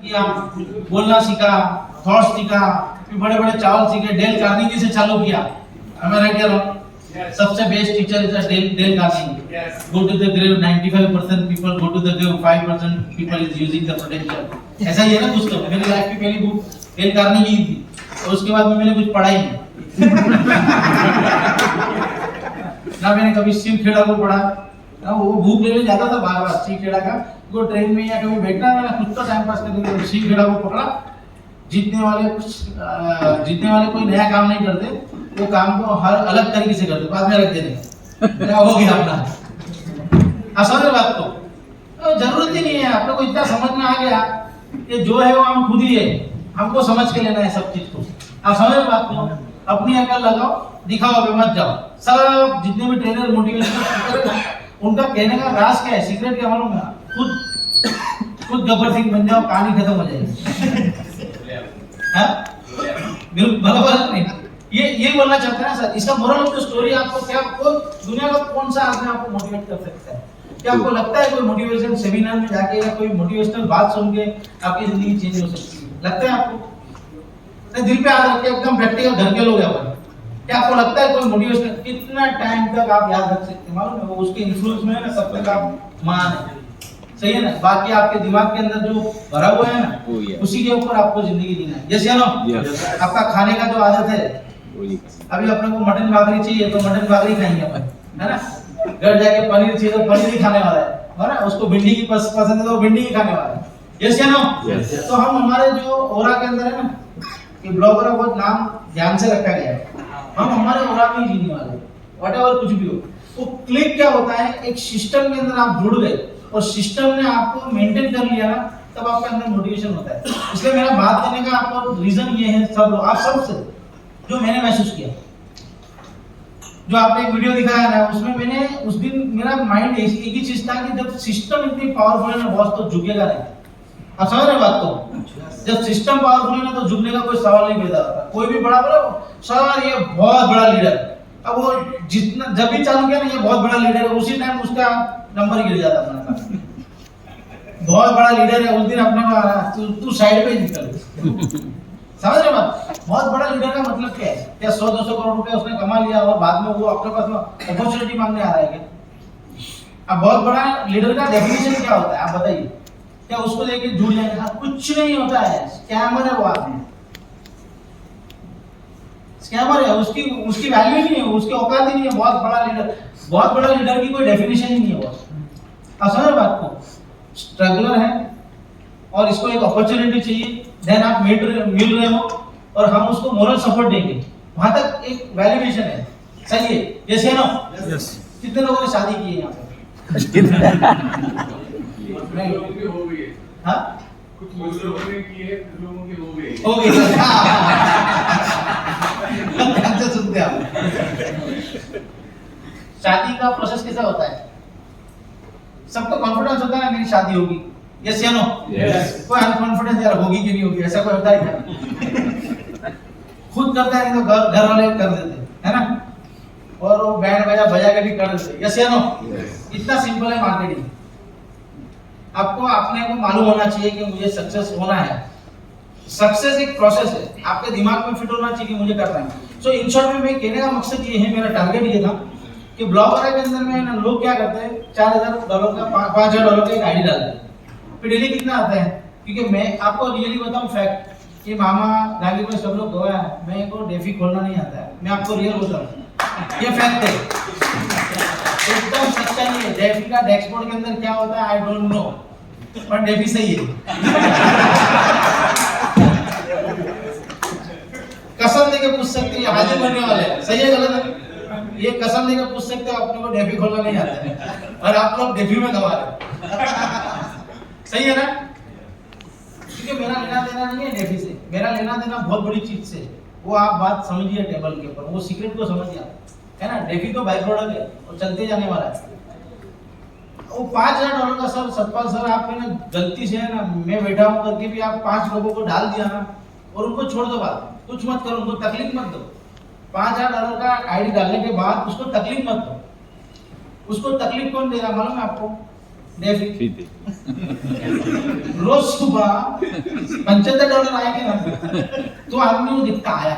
कि आप बोलना सीखा, थॉट्स सीखा, फिर बड़े बड़े चावल सीखे, डेल कार्नेगी से चालू किया। हमें रह गया सबसे best teacher is Dale Carnegie. Go to the grave, 95% people go to the grave, 5% people is using the potential. ऐसा ही है ना कुछ तो। मेरी लाइफ की पहली बुक डेल कार्नेगी की थी, और उसके बाद में मैंने कुछ पढ़ा ही नहीं। ना मैंने कभी शिव खेड़ा को पढ़ा, ना वो भूख लेने जाता था बार बार शिव खेड़ा का, वो ट्रेन में या कभी बैठना ना कुछ तो टाइम पास करने के लिए शिव खेड़ा को पकड़ा। जीतने वाले कोई नया काम नहीं करते, वो काम को हर अलग तरीके से करते, बाद में रख देते। क्या हो गया अपना आसान है बात को, जरूरत ही नहीं है। आप लोग को इतना समझ में आ गया कि जो है वो हम खुद ही है, हमको समझ के लेना है सब चीज को। आप समझ बात को, अपनी अकल लगाओ, दिखाओ पे मत जाओ। सब जितने भी ट्रेनर मोटिवेशनल उनका कहने का राज क्या है, सीक्रेट क्या मालूम है? खुद गब्बर सिंह बन जाओ, कहानी खत्म हो जाएगी। बिल्कुल बराबर नहीं। ये बोलना चाहते हैं सर। इसका मोरल ऑफ द स्टोरी आपको क्या, दुनिया का कौन सा आदमी आपको मोटिवेट कर सकता है? क्या आपको लगता है कोई मोटिवेशन सेमिनार में जाके या कोई मोटिवेशनल बात सुन के आपकी जिंदगी चेंज हो सकती है? लगता है आपको? दिल पे याद रखिए, एकदम प्रैक्टिकल घर के लोग हैं। क्या आपको लगता है कोई मोटिवेशन कितना टाइम तक आप याद रख सकते हैं? मालूम है वो उसके इन्फ्लुएंस में है ना, तब तक आप मान है। सही है ना? बाकी आपके दिमाग के अंदर जो भरा हुआ है ना, उसी के ऊपर आपको जिंदगी जीना है। यस या नो? आपका खाने का जो आदत है, अभी अपने को मटन भागरी चाहिए तो मटन भागरी खाएंगे अपन, है ना? घर जाके पनीर चाहिए तो पनीर ही खाने वाला है ना? उसको भिंडी की पसंद है तो भिंडी ही खाने वाला है। यस या नो? तो हम हमारे जो ओरा के अंदर है ना, कि ब्लॉगर का बहुत नाम ध्यान से रखा गया है, हम हमारे ओरा में ही जीने वाले, व्हाटएवर कुछ भी हो। वो क्लिक क्या होता है, एक सिस्टम के अंदर आप जुड़ गए और सिस्टम ने आपको मेंटेन कर लिया ना, तब आपके अंदर मोटिवेशन होता है। इसलिए मेरा बात करने का आपको रीजन ये है, सब लोग आप सबसे जो मैंने महसूस किया, जो आपने एक वीडियो दिखाया ना, उसमें मैंने उस दिन मेरा माइंड एक ही चीज था कि जब सिस्टम इतनी पावरफुल है ना बॉस, तो झुकेगा नहीं। आप समझ रहे बात को? जब सिस्टम पावरफुल है ना, तो झुकने का कोई सवाल नहीं पैदा होता। कोई भी बड़ा बोला सर ये बहुत बड़ा लीडर, अब वो जितना जब भी चालू किया ना ये बहुत बड़ा लीडर है, उसी टाइम उसका नंबर गिर जाता था। बहुत बड़ा लीडर है, उस दिन अपने को आ रहा तू साइड पे निकल। समझ रहे बात? बहुत बड़ा लीडर का मतलब क्या है? क्या 100-200 करोड़ रुपए उसने कमा लिया और बाद में वो अपने पास में अपॉर्चुनिटी मांगने आ रहा है क्या? अब बहुत बड़ा लीडर का डेफिनेशन क्या होता है आप बताइए? क्या उसको लेके जुड़ जाएंगे? कुछ नहीं होता है, स्कैमर है वो आदमी, स्कैमर है। उसकी वैल्यू नहीं है, उसकी औकात ही नहीं है। बहुत बड़ा लीडर की कोई डेफिनेशन ही नहीं है बॉस। आप समझ बात को? स्ट्रगलर है और इसको एक अपॉर्चुनिटी चाहिए, देन आप मिल रहे हो और हम उसको मोरल सपोर्ट देंगे, वहां तक एक वैल्यूएशन है। सही है? यस या नो? यस। कितने लोगों ने शादी की है यहाँ पे? हो गई है। हाँ? कुछ लोगों ने की है, कुछ लोगों की हो गई। हो गई। ध्यान से सुनते आप। शादी का प्रोसेस कैसा होता है? सबको कॉन्फिडेंस होता है ना मेरी शादी होगी। यस या नो? यस। कोई अनकॉन्फिडेंस यार होगी कि नहीं होगी, ऐसा कोई होता है क्या? खुद करता है तो घर वाले कर देते है ना, और वो बैंड बजा के भी कर देते। यस या नो? इतना सिंपल है मार्केटिंग। आपको अपने को मालूम होना चाहिए कि मुझे सक्सेस होना है। सक्सेस एक प्रोसेस है, आपके दिमाग में फिट होना चाहिए कि मुझे करना है। सो इन शॉर्ट में मैं कहने का मकसद ये है, मेरा टारगेट ये था कि ब्लॉगर के अंदर में ना लोग क्या करते हैं, $4000 का $5000 का एक आईडी डालते हैं, फिर डेली कितना आता है? क्योंकि मैं आपको रियली बताऊं फैक्ट, कि मामा गांधी में सब लोग गया है, मैं को डेफी खोलना नहीं आता है। मैं आपको रियल बताऊं, ये फैक्ट है, एकदम सच्चाई है। डेफी का डैशबोर्ड के अंदर क्या होता है आई डोंट नो, पर डेफी सही है। कसम देके पूछ सकते हैं, हाजिर बनने वाले हैं, सही है गलत है? ये कसम देके पूछ सकते हो अपने को डेफी खोलना नहीं आता है, और आप लोग डेफी में गवा रहे। सही है ना? क्योंकि मेरा लेना देना नहीं है डेफी से, मेरा लेना देना बहुत बड़ी चीज से। वो आप बात समझिए टेबल के ऊपर, वो सीक्रेट को समझिए आप, है ना? डेफी तो बाई प्रोडक्ट है और चलते जाने वाला है। वो $5000 का सर, सतपाल सर आप ना गलती से है ना, मैं बैठा हूं करके भी आप 5 लोगों को डाल दिया ना, और उनको छोड़ दो, बात कुछ मत करो, उनको तकलीफ मत दो। $5000 का आईडी डालने के बाद उसको तकलीफ मत दो। उसको तकलीफ कौन देगा मालूम है आपको? डेफी रोज सुबह $75 आएंगे ना, तो आदमी वो दिखता आया,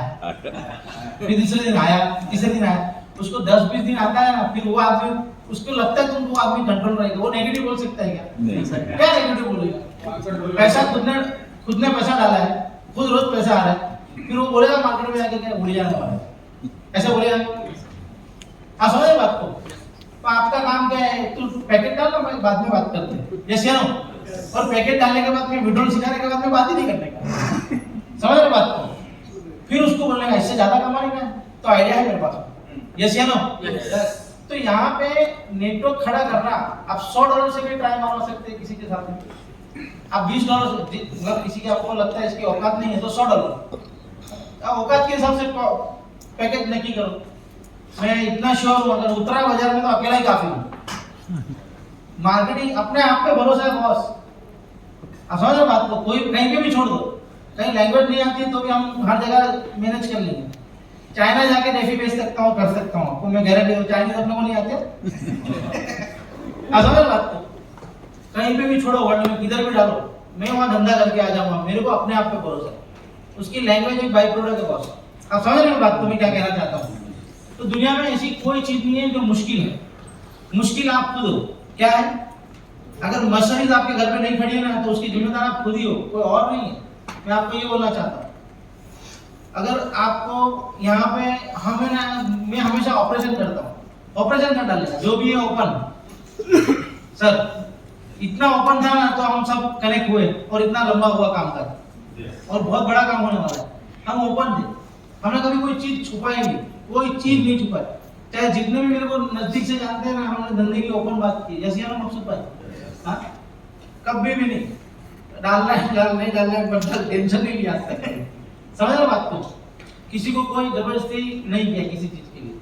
फिर दूसरे दिन आया, तीसरे दिन आया, उसको 10-20 दिन आता है ना, फिर वो आदमी उसको लगता है तुमको आदमी कंट्रोल रहेगा, वो नेगेटिव बोल सकता है क्या? क्या नेगेटिव बोलेगा? पैसा खुद ने पैसा डाला है, खुद रोज पैसा आ रहा है, फिर वो बोलेगा मार्केट में जाके क्या उड़ जाने वाला है, ऐसा बोलेगा? हाँ समझे बात को? तो आपका काम क्या है? तू पैकेट डाल ना, बाद में बात करते हैं, यस या नो? और पैकेट डालने के बाद में विड्रॉल सिखाने के बाद में बात ही नहीं करने का, समझ रहे बात को? फिर उसको बोलने का इससे ज्यादा कमाने का, तो आइडिया है मेरे पास, यस या नो? तो यहाँ पे नेटवर्क खड़ा करना, आप $100 से भी ट्राई मार सकते हैं किसी के साथ में, आप $20 मतलब किसी के आपको लगता है इसकी औकात नहीं है तो $100, आप औकात के हिसाब से पैकेज नक्की करो। मैं इतना श्योर हूँ अगर उतरा बाजार में तो अकेला ही काफी हूँ। मार्केटिंग अपने आप पे भरोसा है बॉस, आप समझ रहे बात को? कोई कहीं पे भी छोड़ दो, कहीं लैंग्वेज नहीं आती है तो भी हम हर जगह मैनेज कर लेंगे। चाइना जाके डेफी बेच सकता हूँ, कर सकता हूँ, आपको मैं गारंटी दूं, चाइनीज अपने को नहीं आते। आप समझ बात को? कहीं पे भी छोड़ो वर्ल्ड में, किधर भी डालो, मैं वहाँ धंधा करके आ जाऊंगा, मेरे को अपने आप पे भरोसा है। उसकी लैंग्वेज एक बाई प्रोडक्ट है बॉस, आप समझ रहे हो बात को मैं क्या कहना चाहता हूँ? तो दुनिया में ऐसी कोई चीज नहीं है जो मुश्किल है, मुश्किल आप खुद हो। क्या है? अगर मर्सिडीज आपके घर पे नहीं खड़ी है ना, तो उसकी जिम्मेदार आप खुद ही हो, कोई और नहीं है। मैं आपको ये बोलना चाहता हूँ, अगर आपको यहाँ पे हमें ना, मैं हमेशा ऑपरेशन करता हूँ, ऑपरेशन कर डालेगा जो भी है ओपन। सर इतना ओपन था ना तो हम सब कनेक्ट हुए और इतना लंबा हुआ काम कर, और बहुत बड़ा काम होने वाला है। हम ओपन थे, हमने कभी कोई चीज छुपाई नहीं, कोई चीज नहीं छुपाई, चाहे जितने भी मेरे को नजदीक से जानते हैं ना, हमने धंधे की ओपन बात की, जैसे ना मकसूद भाई, हाँ कभी भी नहीं डालना है नहीं डालना है, बट टेंशन नहीं लिया, समझ रहे बात को? किसी को कोई जबरदस्ती नहीं किया किसी चीज के लिए।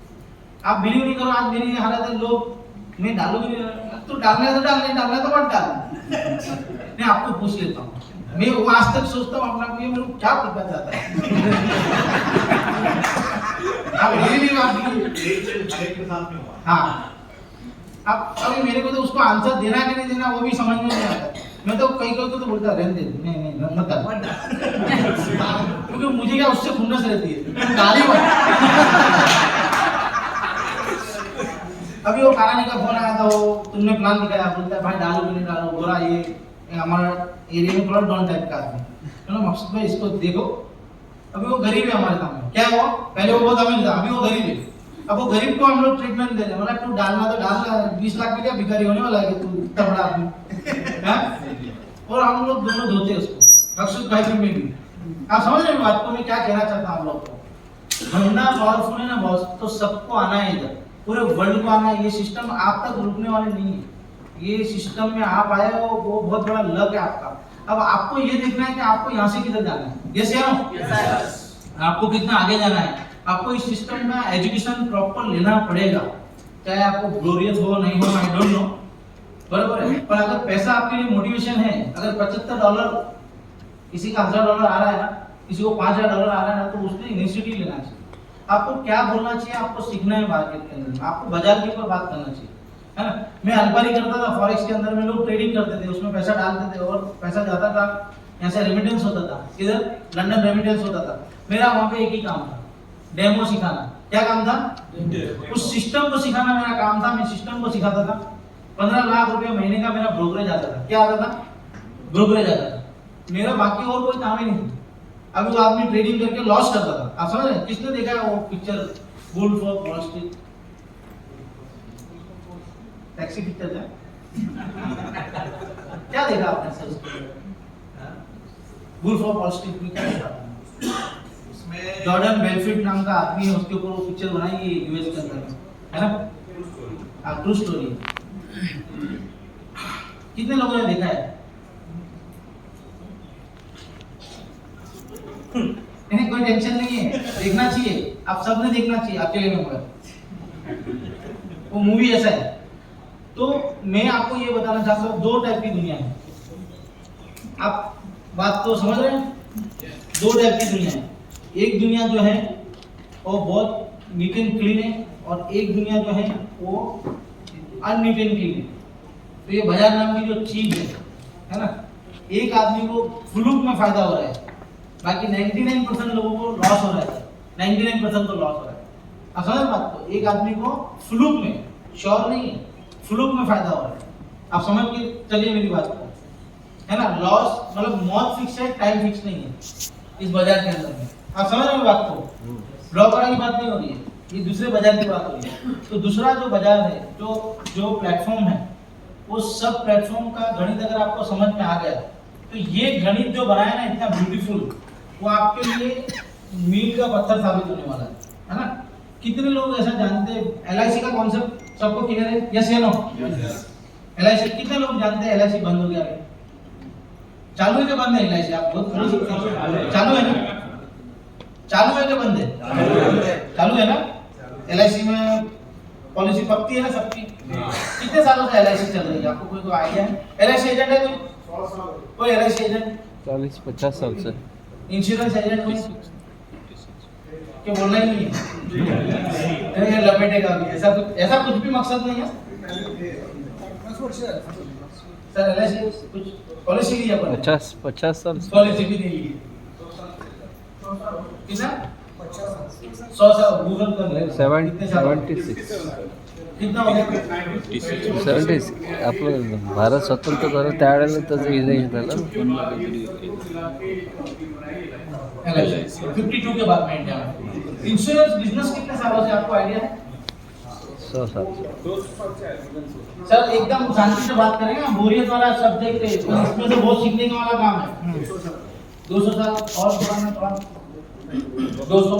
आप बिलीव नहीं करो, आज मेरी हालत है, लोग मैं डालूंगी नहीं, तो डालना है तो डाल, नहीं डालना है तो मत डाल। मैं आपको पूछ लेता हूँ, मैं वो आज तक सोचता हूँ अपना को, ये मेरे को क्या पता चाहता है? आप रियली बात नहीं, हाँ अब अभी मेरे को तो उसको आंसर देना कि नहीं देना वो भी समझ में नहीं आता। मैं तो कई तो बोलता रहने दे, नहीं मत डाल, क्योंकि मुझे क्या उससे खुन्नस रहती है, गाली मत। अभी वो कहानी का फोन आया था, वो तुमने प्लान दिखाया, बोलता है भाई डालो कि नहीं डालो, बोला ये हमारा एरिया में थोड़ा डॉन टाइप का आदमी, चलो मकसद भाई इसको देखो। अभी वो गरीब है हमारे सामने, क्या है वो? पहले वो बहुत अमीर था, अभी वो गरीब है। अब वो गरीब को हम लोग ट्रीटमेंट दे रहे हैं, मतलब तू डालना तो डालना, 20 लाख में क्या भिखारी होने वाला है कि तू इतना बड़ा आदमी, और हम लोग दोनों धोते हैं उसको, मकसूद भाई में भी। आप समझ रहे हैं बात को मैं क्या कहना चाहता हूँ? आप लोग को धंधा पावरफुल है ना बॉस, तो सबको आना है इधर, पूरे वर्ल्ड को आना है। ये सिस्टम आप तक रुकने वाले नहीं है, ये सिस्टम में आप आए हो वो बहुत बड़ा लक है आपका। अब आपको ये देखना है कि आपको यहाँ से किधर जाना है, यस या नो? आपको कितना आगे जाना है, आपको इस सिस्टम में एजुकेशन प्रॉपर लेना पड़ेगा, चाहे आपको ग्लोरियस हो नहीं हो, आई डोंट नो, बराबर है। पर अगर पैसा आपके लिए मोटिवेशन है, अगर $75 किसी का $1000 आ रहा है ना, किसी को $5000 आ रहा है ना, तो उसने इनिशिएटिव लेना चाहिए। आपको क्या बोलना चाहिए, आपको सीखना है मार्केट के अंदर, आपको बाजार के ऊपर बात करना चाहिए, है ना? मैं अल्पारी करता था फॉरेक्स के अंदर में, लोग ट्रेडिंग करते थे, उसमें पैसा डालते थे और पैसा जाता था, यहाँ से रेमिटेंस होता था, इधर लंदन रेमिटेंस होता था। मेरा वहाँ पे एक ही काम था, डेमो सिखाना। क्या काम था? उस सिस्टम को सिखाना मेरा काम था। मैं सिस्टम को सिखाता था। 15 लाख रुपए महीने का मेरा ब्रोकरेज आता था। क्या आता था? ब्रोकरेज आता था। मेरा बाकी और कोई काम ही नहीं था। अभी वो आदमी ट्रेडिंग करके लॉस करता था। आप समझ रहे? किसने देखा है वो picture Wolf of Wall Street? Taxi picture है क्या देखा आपने सर उसके? वुल्फ ऑफ वॉल स्ट्रीट में क्या देखा? उसमें जॉर्डन बेलफिट नाम का आदमी है, उसके ऊपर वो पिक्चर बनाई है यूएस के अंदर, है ना? True story. कितने लोगों ने देखा है? नहीं, कोई टेंशन नहीं है, देखना चाहिए, आप सबने देखना चाहिए, अकेले में मगर वो मूवी ऐसा है। तो मैं आपको ये बताना चाहता हूँ, दो टाइप की दुनिया है। आप बात को समझ रहे हैं? दो टाइप की दुनिया है। एक दुनिया जो है वो बहुत नीट एंड क्लीन है, और एक दुनिया जो है वो अननीट एंड क्लीन है। तो ये बाजार नाम की जो चीज है ना, एक आदमी को फ्लूक में फायदा हो रहा है, बाकी 99% लोगों को लॉस हो रहा है। 99% को लॉस हो रहा है। आप समझ बात को, एक आदमी को फ्लूक में, श्योर नहीं है, फ्लूक में फायदा हो रहा है। आप समझ के चलिए मेरी बात को, है ना। लॉस मतलब मौत फिक्स है, टाइम फिक्स नहीं है इस बाजार के अंदर में। आप समझ रहे हो बात को, ब्रोकर की बात नहीं हो रही है, ये दूसरे बाजार की बात हो रही है। तो दूसरा जो बाजार है, जो प्लेटफॉर्म है, वो सब प्लेटफॉर्म का गणित अगर आपको समझ में आ गया, तो ये गणित जो बनाया ना इतना ब्यूटीफुल, वो आपके लिए मील का पत्थर साबित होने वाला है ना। कितने लोग ऐसा जानते हैं LIC का कॉन्सेप्ट सबको क्लियर है? यस या नो? LIC कितने लोग जानते हैं LIC बंद हो गया है? चालू है कि बंद है LIC? आप बहुत बोल सकते हैं चालू है ना, चालू है कि बंद है? चालू है ना। LIC में पॉलिसी पकती है ना सबकी। कितने सालों से LIC चल रही है, आपको कोई आइडिया है? LIC एजेंट है कोई LIC एजेंट? 40-50 साल से। इंश्योरेंस एजेंट कोई क्या बोलना ही नहीं है? ये लपेटेगा भी, ऐसा कुछ भी मकसद नहीं है सर। LIC कुछ पॉलिसी ली अपन 50 साल से। पॉलिसी भी नहीं ली कितना 100 साल गूगल कर ले। 76 कितना हो गया? 76 आपलं भारत स्वतंत्र झालं त्यावेळेला त्याचं हे झालं 52 के बाद में इंडिया में इंश्योरेंस बिजनेस कितने सालों से आपको आइडिया है? 100 साल सर एकदम शांति से बात करेंगे, हम बोरियत वाला सब्जेक्ट है, तो इसमें से बहुत सीखने का वाला काम है। 200 साल और पुराना पुराना 200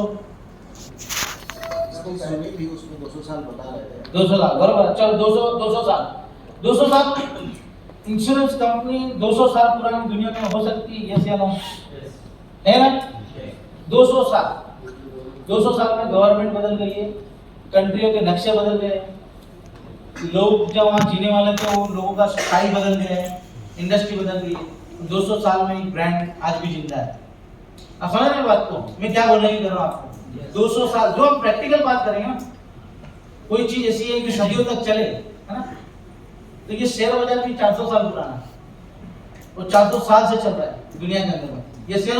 साल बता रहे थे। 200 साल बराबर। चलो 200 साल इंश्योरेंस कंपनी 200 साल पुरानी दुनिया में हो सकती है? यस या नो? है ना। 200 साल में गवर्नमेंट बदल गई है, कंट्रियों के नक्शे बदल गए, लोग जो वहाँ जीने वाले थे वो लोगों का स्टाइल बदल गया है, इंडस्ट्री बदल गई है। 200 साल में एक ब्रांड आज भी जिंदा है। आप समझ रहे हैं बात को, मैं क्या बोलने की कर रहा हूँ आपको? 200 साल जो हम प्रैक्टिकल बात करेंगे ना, कोई चीज ऐसी है कि सदियों तक चले, है ना। तो ये शेयर बाजार भी 400 साल पुराना है, वो 400 साल से चल रहा है दुनिया के अंदर में। ये शेयर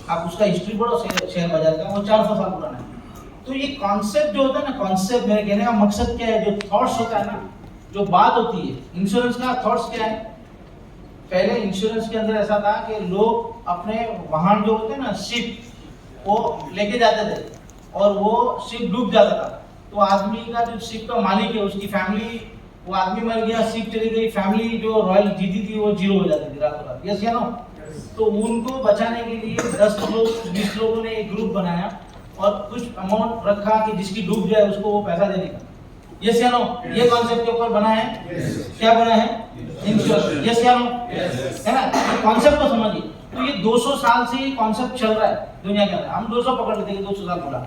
आप उसका हिस्ट्री पढ़ो शेयर बाजार का, वो 400 साल पुराना है। तो ये कॉन्सेप्ट जो होता है ना, कॉन्सेप्ट मेरे कहने का मकसद क्या है, जो थॉट्स होता है ना, जो बात होती है इंश्योरेंस का, थॉट्स क्या है। पहले इंश्योरेंस के अंदर ऐसा था कि लोग अपने वाहन जो होते हैं ना, शिप, वो लेके जाते थे और वो शिप डूब जाता था, तो आदमी का जो शिप का मालिक है उसकी फैमिली, वो आदमी मर गया, शिप चली गई, फैमिली जो रॉयल जीती थी वो जीरो हो जाती थी रातों रात। यस या नो? तो उनको बचाने के लिए 10 लोग 20 लोगों ने एक ग्रुप बनाया और कुछ अमाउंट रखा कि जिसकी डूब जाए उसको वो पैसा देने का। यस या नो? ये कॉन्सेप्ट के ऊपर बना है। क्या बना है? इंश्योरेंस। यस या नो? है ना। ये कॉन्सेप्ट को समझिए। तो ये 200 साल से ये कॉन्सेप्ट चल रहा है दुनिया के अंदर। हम 200 पकड़ लेते हैं, 200 साल बोला,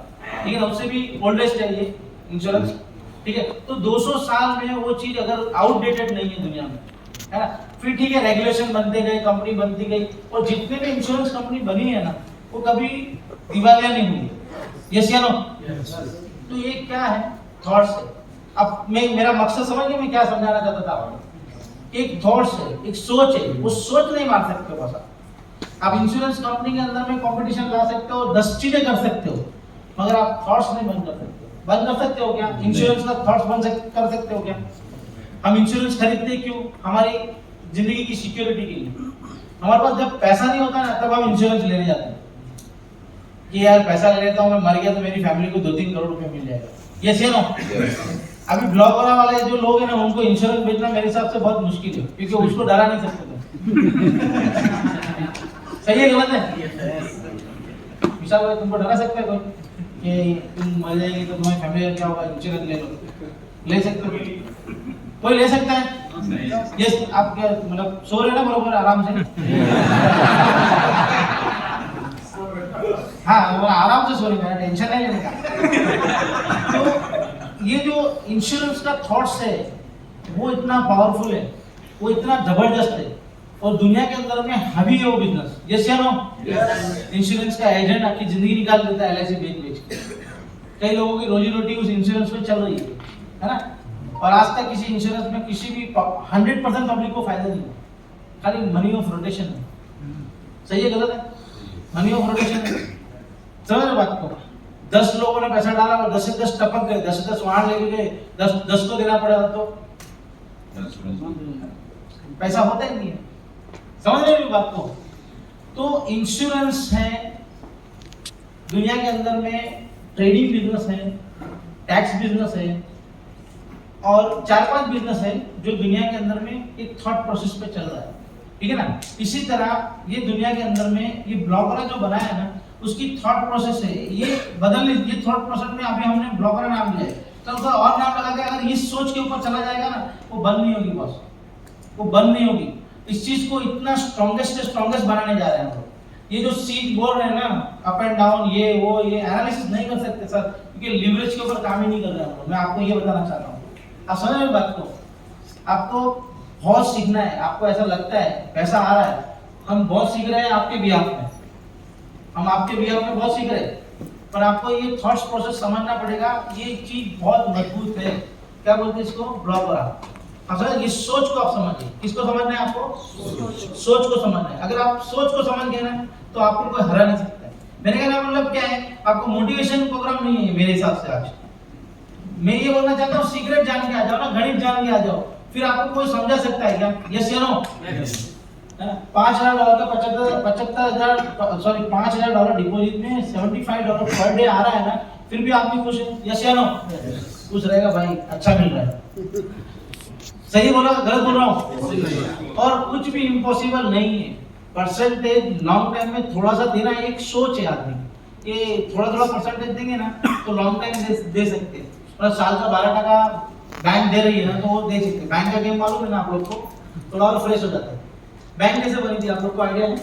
लेकिन उससे भी ओल्डेस्ट है ये इंश्योरेंस, ठीक है। तो 200 साल में वो चीज अगर आउटडेटेड नहीं है दुनिया में, है ना, फिर ठीक है, रेगुलेशन बनते गए, कंपनी बनती गई, और जितने भी इंश्योरेंस कंपनी बनी है ना, वो कभी दिवालिया नहीं हुई। यस या नो? तो ये क्या है? थॉट्स है। अब मेरा मकसद समझ गए मैं क्या समझाना चाहता था आपको। एक थॉट्स है, एक सोच है, वो सोच नहीं मार सकते हो बस। आप इंश्योरेंस कंपनी के अंदर में कंपटीशन ला सकते हो, 10 चीजें कर सकते हो, मगर आप थॉट्स नहीं बंद कर सकते। बंद कर सकते हो क्या? इंश्योरेंस का थॉट्स कर सकते हो क्या? हम इंश्योरेंस खरीदते क्यों? हमारी जिंदगी की सिक्योरिटी के लिए। हमारे पास जब पैसा नहीं होता ना, तब हम इंश्योरेंस लेने जाते हैं कि यार पैसा ले लेता हूं, मैं मर गया तो मेरी फैमिली को 2-3 करोड़ रुपए मिल जाएगा। यस या नो? अभी ब्लॉक वाले जो लोग हैं ना, उनको इंश्योरेंस बेचना मेरे हिसाब से बहुत मुश्किल है, क्योंकि उसको डरा नहीं सकते सही है गलत है? विशाल भाई, तुमको डरा सकता है कोई कि तुम मर जाएंगे तो तुम्हारी फैमिली क्या होगा? इंश्योरेंस ले लो। ले सकते हो? कोई ले सकता है? यस। आप क्या मतलब सो रहे ना बरोबर आराम से? हाँ, वो आराम से सो रहे, मेरा टेंशन नहीं लेने का। तो ये जो इंश्योरेंस का थॉट्स है वो इतना पावरफुल है, वो इतना जबरदस्त है, और दुनिया के अंदर में हावी है वो बिजनेस। यस या नो? इंश्योरेंस का एजेंट आपकी जिंदगी निकाल देता है LIC बेच के। कई लोगों की रोजी रोटी उस इंश्योरेंस पे चल रही है ना। और आज तक किसी इंश्योरेंस में किसी भी 100% पब्लिक को फायदा नहीं हुआ, खाली मनी ऑफ रोटेशन है। सही है गलत है? मनी ऑफ रोटेशन है, समझ रहे बात को? 10 लोगों ने पैसा डाला और 10 से 10 टपक गए, 10 से 10 वहां लेके गए, 10 को देना पड़ेगा तो पैसा होता ही नहीं है। समझ रहे हो बात को? तो इंश्योरेंस है, दुनिया के अंदर में ट्रेडिंग बिजनेस है, टैक्स बिजनेस है और 4-5 बिजनेस है जो दुनिया के अंदर में एक थॉट प्रोसेस पे चल रहा है, ठीक है ना? इसी तरह ये दुनिया के अंदर में ये ब्लॉगर जो बनाया है ना, उसकी थॉट प्रोसेस है, ये बदल, ये थॉट प्रोसेस में अभी हमने ब्लॉगर नाम दिया है, तो उसका और नाम लगा के अगर इस सोच के ऊपर चला जाएगा ना, वो बंद नहीं होगी बॉस, वो बंद नहीं होगी। इस चीज को इतना स्ट्रॉन्गेस्ट बनाने जा रहे हैं हम लोग। ये जो सीट बोल रहे हैं ना, अप एंड डाउन, ये वो, ये एनालिसिस नहीं कर सकते सर, क्योंकि लिवरेज के ऊपर काम ही नहीं कर रहे हैं हम लोग। मैं आपको ये बताना चाहता हूँ, आप समझ रहे हो बात को? आपको बहुत सीखना है। आपको ऐसा लगता है पैसा आ रहा है, हम बहुत सीख रहे हैं आपके बिहाफ में, हम आपके बिहाफ में बहुत सीख रहे हैं, पर आपको ये थॉट्स प्रोसेस समझना पड़ेगा। ये चीज बहुत मजबूत है, क्या बोलते हैं इसको? ब्लॉगर। अगर इस सोच को आप समझिए, किसको समझना है आपको? सोच को समझना है। अगर आप सोच को समझ गए ना, तो आपको कोई हरा नहीं सकता है। मेरे कहने का मतलब क्या है? आपको मोटिवेशन प्रोग्राम नहीं है मेरे हिसाब से। आज मैं ये बोलना चाहता हूँ, सीक्रेट जान के आ जाओ ना, गणित जान के आ जाओ, फिर आपको कोई समझा सकता है क्या? यस या नो? $5,000 का $5,000 डिपॉजिट में $75 पर डे आ रहा है ना, फिर भी आदमी खुश है? यस या नो? खुश रहेगा भाई, अच्छा मिल रहा है। सही बोला, गलत बोल रहा हूँ? और कुछ भी इम्पॉसिबल नहीं है। परसेंटेज लॉन्ग टाइम में थोड़ा सा देना एक सोच है आदमी, ये थोड़ा परसेंटेज देंगे ना तो लॉन्ग टाइम दे सकते हैं। और साल का 12% बैंक दे रही है ना, तो वो दे सकते हैं। बैंक का गेम मालूम है ना आप लोग को? थोड़ा और फ्रेश हो जाता है। बैंक कैसे बनी थी आप लोग को आइडिया है?